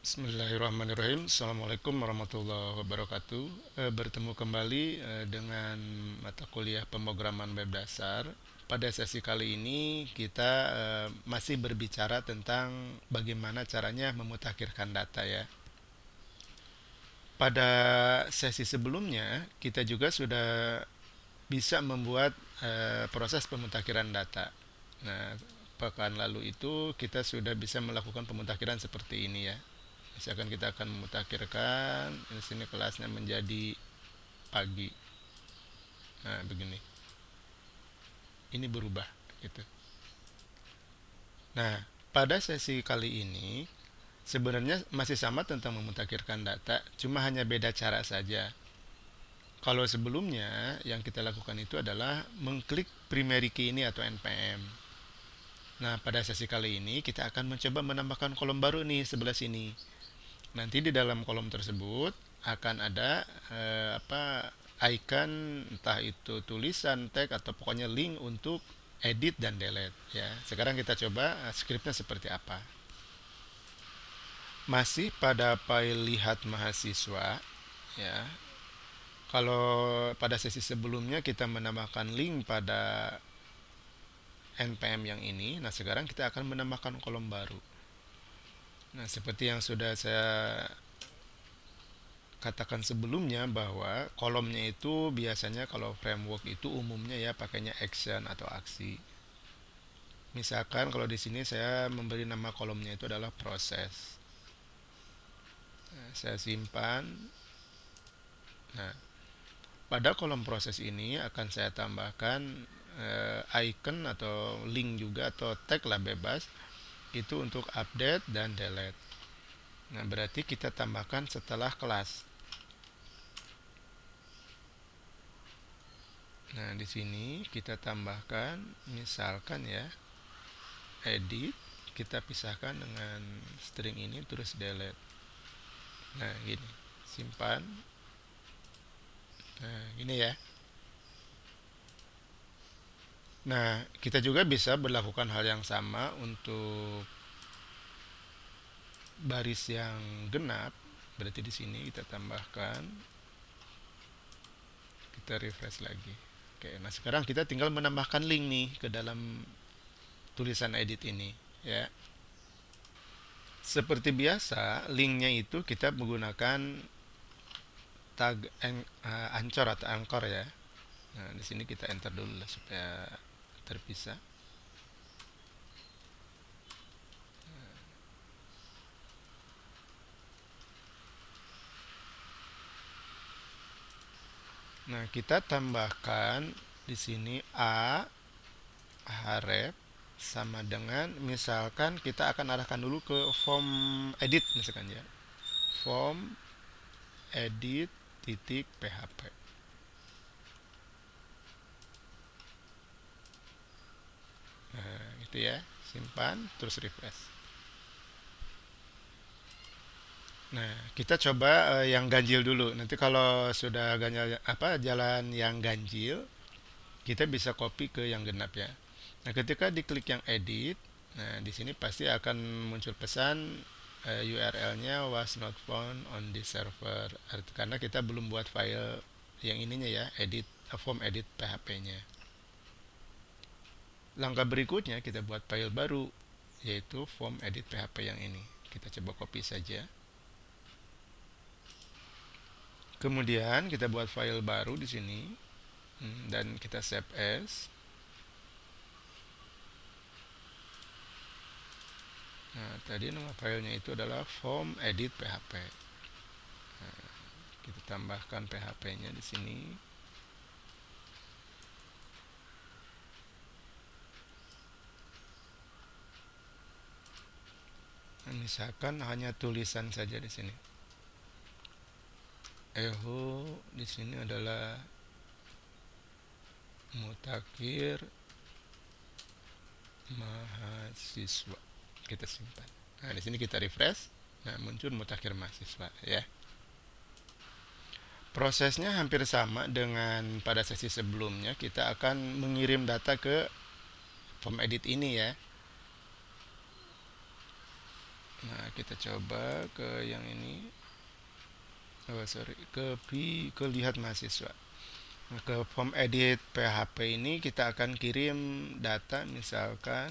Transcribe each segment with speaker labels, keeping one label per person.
Speaker 1: Bismillahirrahmanirrahim. Assalamualaikum warahmatullahi wabarakatuh. Bertemu kembali dengan mata kuliah pemrograman web dasar. Pada sesi kali ini kita masih berbicara tentang bagaimana caranya memutakhirkan data ya. Pada sesi sebelumnya kita juga sudah bisa membuat proses pemutakhiran data. Nah, pekan lalu itu kita sudah bisa melakukan pemutakhiran seperti ini ya. Misalkan kita akan memutakhirkan, di sini kelasnya menjadi pagi. Nah, begini. Ini berubah gitu. Nah, pada sesi kali ini sebenarnya masih sama tentang memutakhirkan data, cuma hanya beda cara saja. Kalau sebelumnya yang kita lakukan itu adalah mengklik primary key ini atau npm. Nah, pada sesi kali ini kita akan mencoba menambahkan kolom baru nih sebelah sini. Nanti di dalam kolom tersebut akan ada icon, entah itu tulisan, tag atau pokoknya link untuk edit dan delete ya. Sekarang kita coba scriptnya seperti apa. Masih pada file lihat mahasiswa ya. Kalau pada sesi sebelumnya kita menambahkan link pada npm yang ini, nah sekarang kita akan menambahkan kolom baru. Nah, seperti yang sudah saya katakan sebelumnya bahwa kolomnya itu biasanya kalau framework itu umumnya ya pakainya action atau aksi. Misalkan kalau di sini saya memberi nama kolomnya itu adalah proses. Nah, saya simpan. Nah, pada kolom proses ini akan saya tambahkan icon atau link juga atau tag lah bebas itu untuk update dan delete. Nah, berarti kita tambahkan setelah kelas. Nah, di sini kita tambahkan misalkan ya edit, kita pisahkan dengan string ini terus delete. Nah, gini. Simpan. Nah, gini ya. Nah, kita juga bisa berlakukan hal yang sama untuk baris yang genap. Berarti di sini kita tambahkan, kita refresh lagi. Oke, nah sekarang kita tinggal menambahkan link nih ke dalam tulisan edit ini ya. Seperti biasa, linknya itu kita menggunakan tag ancor atau angkor ya. Nah, di sini kita enter dulu lah supaya terpisah. Nah, kita tambahkan di sini a href sama dengan misalkan kita akan arahkan dulu ke form edit misalkan ya. Form edit titik php. Nah, itu ya. Simpan terus refresh. Nah, kita coba yang ganjil dulu. Nanti kalau sudah ganjil jalan yang ganjil, kita bisa copy ke yang genap ya. Nah, ketika diklik yang edit, nah di sini pasti akan muncul pesan URL-nya was not found on this server. Karena kita belum buat file yang ininya ya, edit form edit PHP-nya. Langkah berikutnya kita buat file baru yaitu form edit PHP yang ini. Kita coba copy saja. Kemudian kita buat file baru di sini dan kita save as. Nah, tadi nama filenya itu adalah form edit php. Nah, kita tambahkan php-nya di sini. Nah, misalkan hanya tulisan saja di sini. Eho di sini adalah mutakhir mahasiswa. Kita simpan. Nah, di sini kita refresh. Nah, muncul mutakhir mahasiswa ya. Prosesnya hampir sama dengan pada sesi sebelumnya. Kita akan mengirim data ke form edit ini ya. Nah, kita coba ke yang ini. Oh, sorry, ke lihat mahasiswa. Nah, ke form edit PHP ini kita akan kirim data, misalkan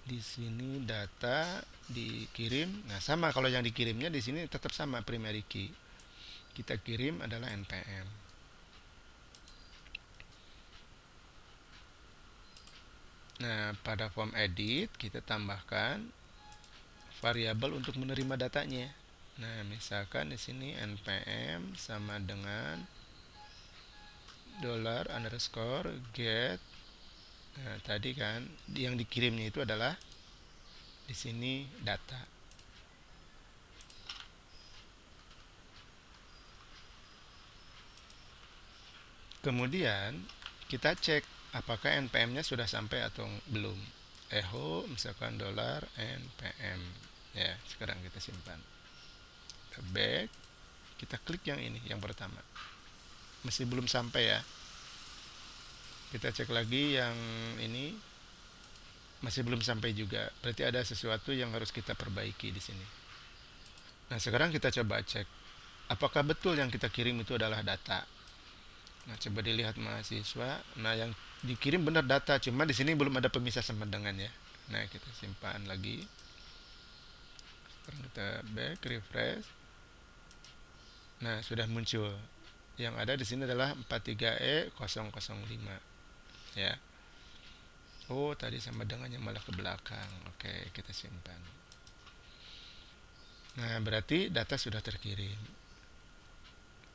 Speaker 1: di sini data dikirim. Nah, sama kalau yang dikirimnya di sini tetap sama primary key. Kita kirim adalah npm. Nah, pada form edit kita tambahkan variabel untuk menerima datanya. Nah, misalkan di sini npm sama dengan $_get. Nah, tadi kan yang dikirimnya itu adalah di sini data. Kemudian kita cek apakah npm-nya sudah sampai atau belum. Echo misalkan $npm. Ya, sekarang kita simpan. Kita back, kita klik yang ini, yang pertama. Masih belum sampai ya. Kita cek lagi yang ini, masih belum sampai juga. Berarti ada sesuatu yang harus kita perbaiki di sini. Nah, sekarang kita coba cek apakah betul yang kita kirim itu adalah data. Nah, coba dilihat mahasiswa. Nah, yang dikirim benar data, cuma di sini belum ada pemisah sama dengan ya. Nah, kita simpan lagi. Sekarang kita back, refresh. Nah, sudah muncul. Yang ada di sini adalah 43E005. Ya. Oh, tadi sama dengan yang malah ke belakang. Oke, kita simpan. Nah, berarti data sudah terkirim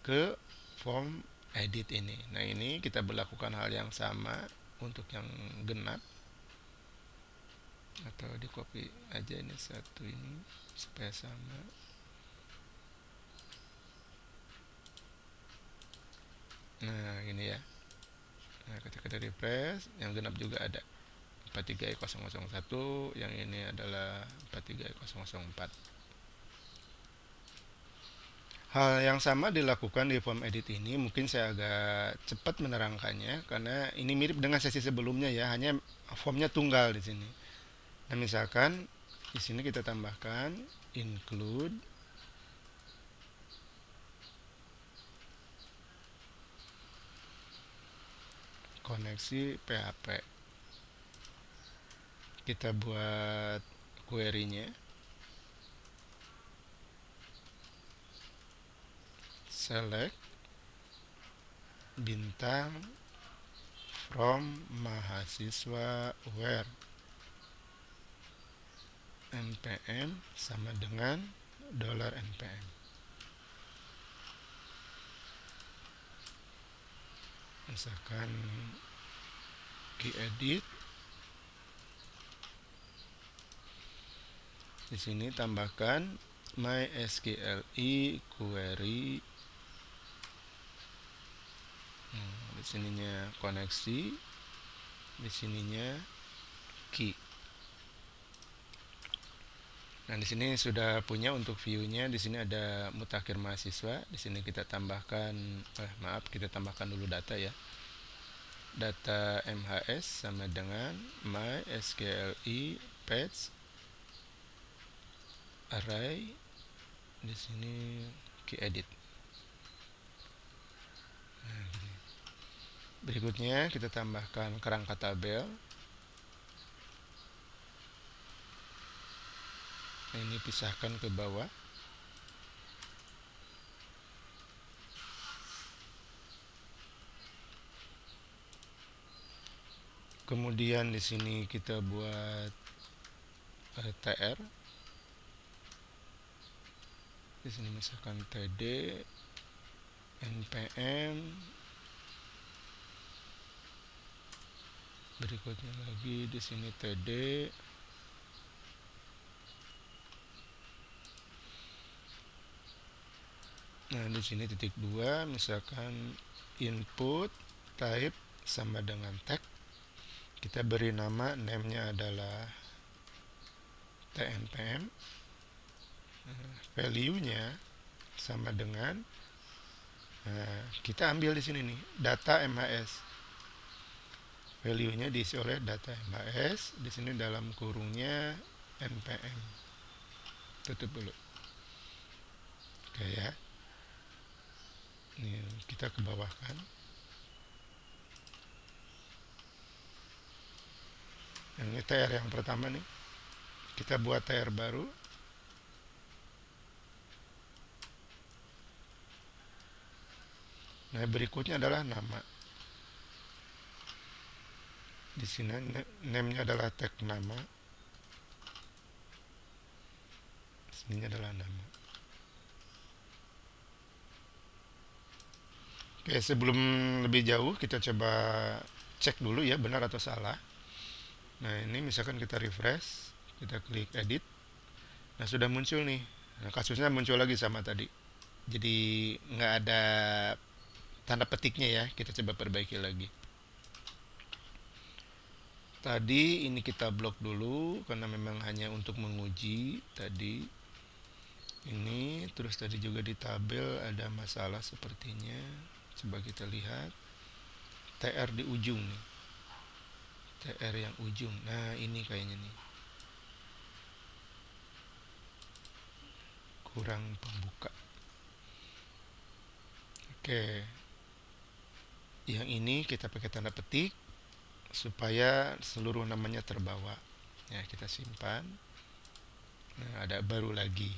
Speaker 1: ke form edit ini. Nah, ini kita berlakukan hal yang sama untuk yang genap, atau di copy aja ini satu ini supaya sama. Nah, ini ya. Nah, ketika di refresh yang genap juga ada 43E001, yang ini adalah 43E004. Hal yang sama dilakukan di form edit ini. Mungkin saya agak cepat menerangkannya karena ini mirip dengan sesi sebelumnya ya, hanya formnya tunggal di sini. Nah, misalkan di sini kita tambahkan include koneksi PHP. Kita buat query-nya. Select bintang from mahasiswa where npm sama dengan $npm. Misalkan key edit, di sini tambahkan mysqli query. Di sininya koneksi, di sininya key. Nah, di sini sudah punya untuk view-nya. Di sini ada mutakhir mahasiswa. Di sini kita tambahkan, kita tambahkan dulu data ya. Data MHS sama dengan mysqli page array. Di sini key edit. Nah, berikutnya kita tambahkan kerangka tabel. Nah, ini pisahkan ke bawah. Kemudian di sini kita buat tr. Di sini misalkan td npm. Berikutnya lagi di sini td. Nah, di sini titik 2 misalkan input type sama dengan tag. Kita beri nama, name-nya adalah tnpm. Value-nya sama dengan, kita ambil di sini nih data MHS. value-nya diisi oleh data MHS, di sini dalam kurungnya npm. Tutup dulu. Oke ya. Ini kita ke bawah kan. Ini TR yang pertama nih. Kita buat TR baru. Nah, berikutnya adalah nama. Di sini name-nya adalah tag nama. Sininya adalah nama. Oke, sebelum lebih jauh kita coba cek dulu ya benar atau salah. Nah, ini misalkan kita refresh, kita klik edit. Nah, sudah muncul nih. Nah, kasusnya muncul lagi sama tadi. Jadi nggak ada tanda petiknya ya. Kita coba perbaiki lagi. Tadi ini kita blok dulu karena memang hanya untuk menguji tadi. Ini terus tadi juga di tabel ada masalah sepertinya. Coba kita lihat. TR di ujung nih. TR yang ujung. Nah, ini kayaknya nih. Kurang pembuka. Oke. Yang ini kita pakai tanda petik supaya seluruh namanya terbawa. Ya, kita simpan. Nah, ada baru lagi.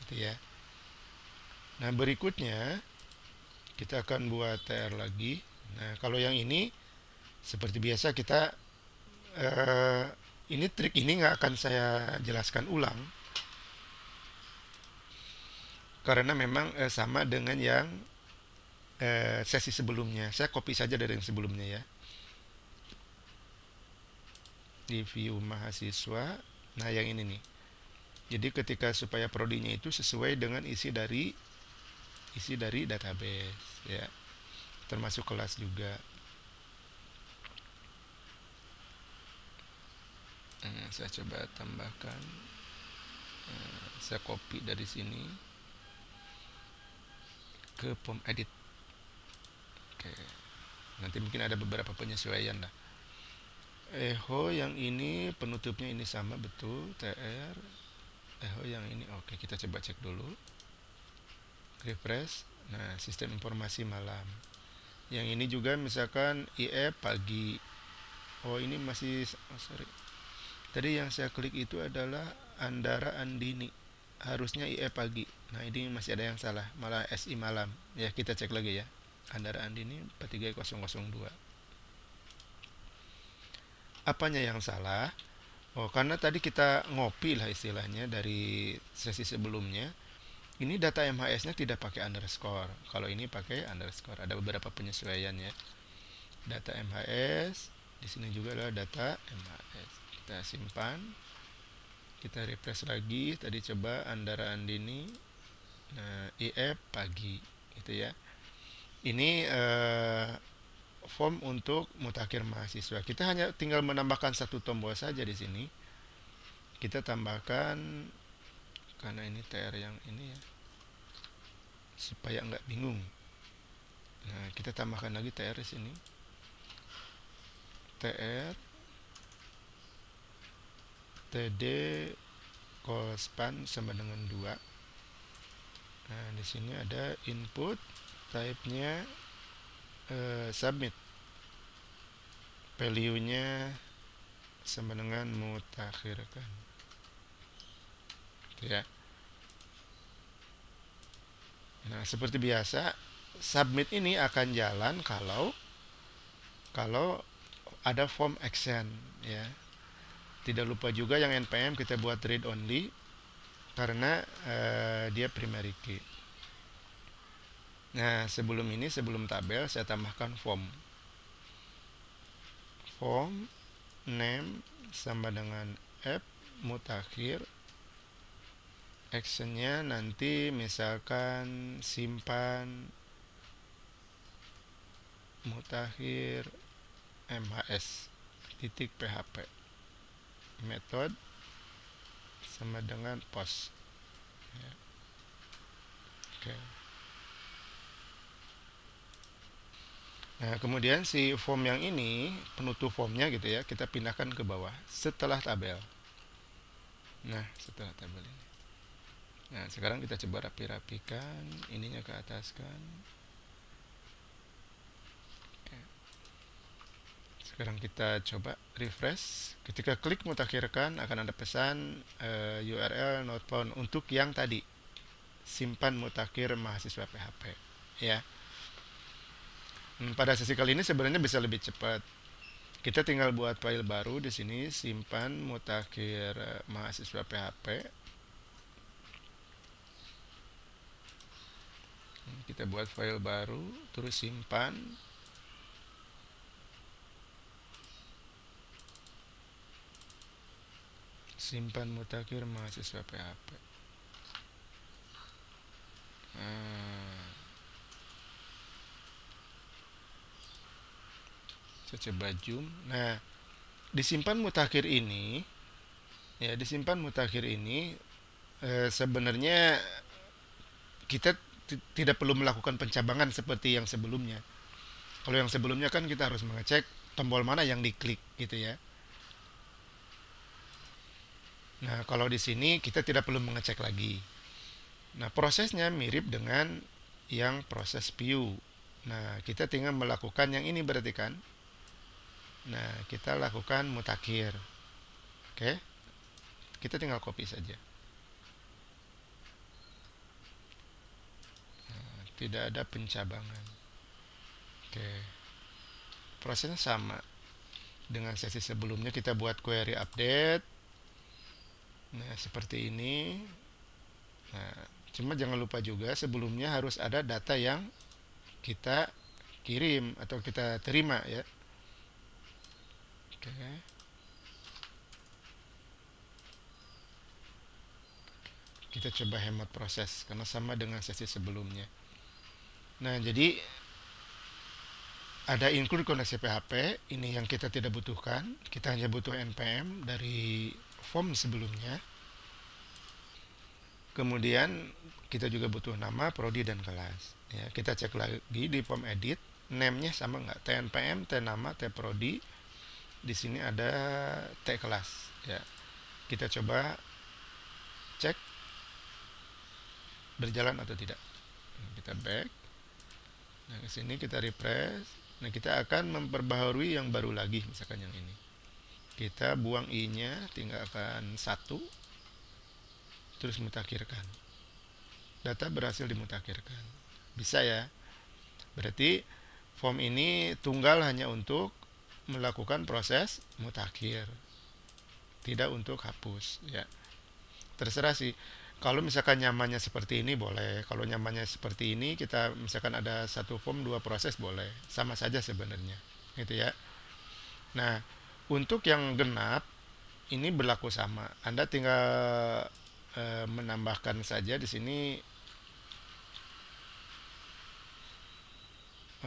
Speaker 1: Gitu ya. Nah, berikutnya kita akan buat TR lagi. Nah, kalau yang ini seperti biasa kita ini trik ini nggak akan saya jelaskan ulang karena memang sama dengan yang sesi sebelumnya. Saya copy saja dari yang sebelumnya ya. Di view mahasiswa. Nah, yang ini nih. Jadi ketika supaya prodinya itu sesuai dengan isi dari database ya. Termasuk kelas juga. Saya coba tambahkan. Saya copy dari sini ke form edit. Oke. Nanti mungkin ada beberapa penyesuaian lah. Echo yang ini penutupnya ini sama betul TR. Echo yang ini oke, kita coba cek dulu. Refresh. Nah, sistem informasi malam. Yang ini juga misalkan IE pagi. Oh, ini masih sorry. Tadi yang saya klik itu adalah Andara Andini. Harusnya IE pagi. Nah, ini masih ada yang salah, malah SI malam. Ya, kita cek lagi ya. Andara Andini 43002. Apanya yang salah? Oh, karena tadi kita ngopi lah istilahnya dari sesi sebelumnya. Ini data MHS-nya tidak pakai underscore. Kalau ini pakai underscore. Ada beberapa penyesuaian ya. Data MHS, di sini juga adalah data MHS. Kita simpan. Kita refresh lagi. Tadi coba Andara Andini. Nah, IF pagi, gitu ya. Ini form untuk mutakhir mahasiswa. Kita hanya tinggal menambahkan satu tombol saja di sini. Kita tambahkan karena ini TR yang ini ya, supaya nggak bingung. Nah, kita tambahkan lagi TR di sini. TR TD call span sama dengan 2. Nah, di sini ada input type-nya submit. Value-nya sama dengan mutakhirkan. Ya. Nah, seperti biasa, submit ini akan jalan kalau ada form action ya. Tidak lupa juga yang npm kita buat read only karena dia primary key. Nah, sebelum tabel saya tambahkan form name sama dengan app mutakhir. Actionnya nanti misalkan simpan mutakhir MHS titik php. Method sama dengan post ya. Oke. Nah, kemudian si form yang ini, penutup formnya gitu ya, kita pindahkan ke bawah setelah tabel. Nah, setelah tabel ini. Nah, sekarang kita coba rapi-rapikan, ininya ke ataskan. Sekarang kita coba refresh. Ketika klik mutakhirkan akan ada pesan URL not found untuk yang tadi, simpan mutakhir mahasiswa PHP. Ya. Pada sesi kali ini sebenarnya bisa lebih cepat. Kita tinggal buat file baru di sini, simpan mutakhir mahasiswa PHP. Kita buat file baru, terus simpan. Simpan mutakhir mahasiswa PHP. Nah, saya coba zoom. Nah, disimpan mutakhir ini, ya disimpan mutakhir ini sebenarnya kita tidak perlu melakukan pencabangan seperti yang sebelumnya. Kalau yang sebelumnya kan kita harus mengecek tombol mana yang diklik gitu ya. Nah, kalau di sini kita tidak perlu mengecek lagi. Nah, prosesnya mirip dengan yang proses view. Nah, kita tinggal melakukan yang ini berarti kan. Nah, kita lakukan mutakhir. Oke. Kita tinggal copy saja. Nah, tidak ada pencabangan. Oke. Prosesnya sama dengan sesi sebelumnya, kita buat query update. Nah, seperti ini. Nah, cuma jangan lupa juga sebelumnya harus ada data yang kita kirim atau kita terima ya. Oke. Kita coba hemat proses karena sama dengan sesi sebelumnya. Nah, jadi ada include koneksi PHP, ini yang kita tidak butuhkan. Kita hanya butuh npm dari form sebelumnya. Kemudian kita juga butuh nama, prodi dan kelas. Ya, kita cek lagi di form edit, name-nya sama nggak? tnpm, tnama, tprodi. Di sini ada t kelas. Ya, kita coba cek berjalan atau tidak. Kita back. Nah, ke sini kita refresh. Nah, kita akan memperbaharui yang baru lagi, misalkan yang ini. Kita buang i-nya, tinggalkan 1, terus mutakhirkan. Data berhasil dimutakhirkan. Bisa ya. Berarti form ini tunggal hanya untuk melakukan proses mutakhir, tidak untuk hapus ya. Terserah sih. Kalau misalkan nyamannya seperti ini boleh. Kalau nyamannya seperti ini, kita misalkan ada satu form dua proses boleh. Sama saja sebenarnya. Gitu ya. Nah, untuk yang genap ini berlaku sama. Anda tinggal menambahkan saja di sini.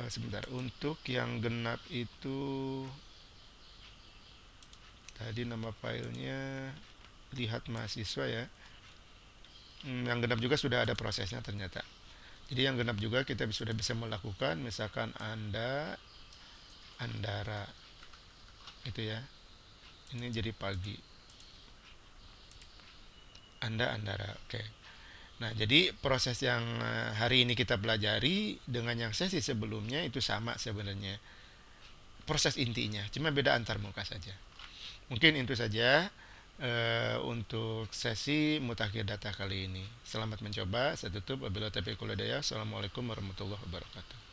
Speaker 1: Sebentar. Untuk yang genap itu tadi nama filenya lihat mahasiswa ya. Yang genap juga sudah ada prosesnya ternyata. Jadi yang genap juga kita sudah bisa melakukan, misalkan Andara itu ya. Ini jadi pagi. Andara. Oke. Nah, jadi proses yang hari ini kita pelajari dengan yang sesi sebelumnya itu sama sebenarnya. Proses intinya, cuma beda antar muka saja. Mungkin itu saja untuk sesi mutakhir data kali ini. Selamat mencoba. Saya tutup. Wabillahi taufiq wal hidayah. Assalamualaikum warahmatullahi wabarakatuh.